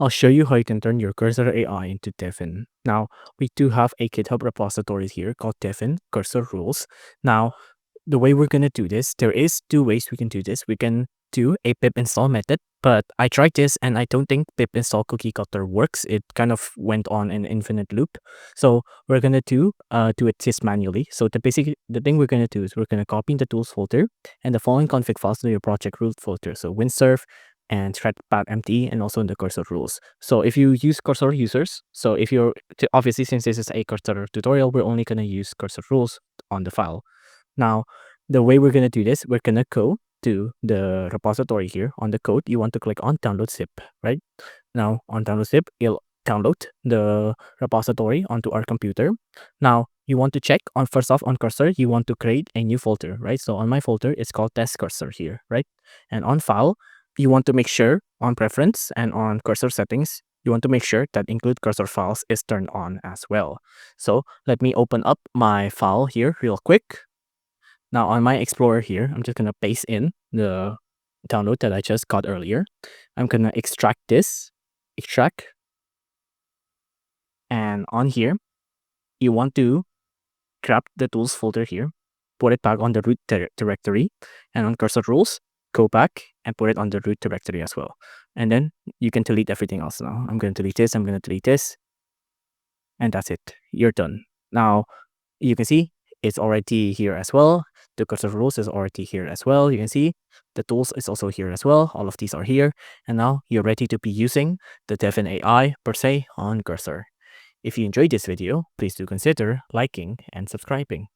I'll show you how you can turn your cursor AI into Devin. Now, we do have a GitHub repository here called Devin Cursor Rules. Now, the way we're going to do this, there is two ways we can do this. We can do a pip install method, but I tried this and I don't think pip install cookie cutter works. It kind of went on an infinite loop. So we're going to do it this manually. So the thing we're going to do is we're going to copy the tools folder and the following config files to your project root folder. So windsurf and threadpath empty and also in the cursor rules. So if you use cursor users, so if you're obviously since this is a cursor tutorial, we're only going to use cursor rules on the file. Now, the way we're going to do this, we're going to go to the repository here. On the code, you want to click on download zip, right? Now, on download zip, it'll download the repository onto our computer. Now, you want to check on first off on cursor, you want to create a new folder, right? So on my folder, it's called test cursor here, right? And on file, you want to make sure on preference and on cursor settings, you want to make sure that include cursor files is turned on as well. So let me open up my file here real quick. Now on my Explorer here, I'm just going to paste in the download that I just got earlier. I'm going to extract this, extract. And on here, you want to grab the tools folder here, put it back on the root directory, and on cursor rules, go back and put it on the root directory as well. And then you can delete everything else now. I'm going to delete this, I'm going to delete this, and that's it. You're done. Now, you can see it's already here as well. The cursor rules is already here as well. You can see the tools is also here as well. All of these are here. And now you're ready to be using the Devin AI per se on cursor. If you enjoyed this video, please do consider liking and subscribing.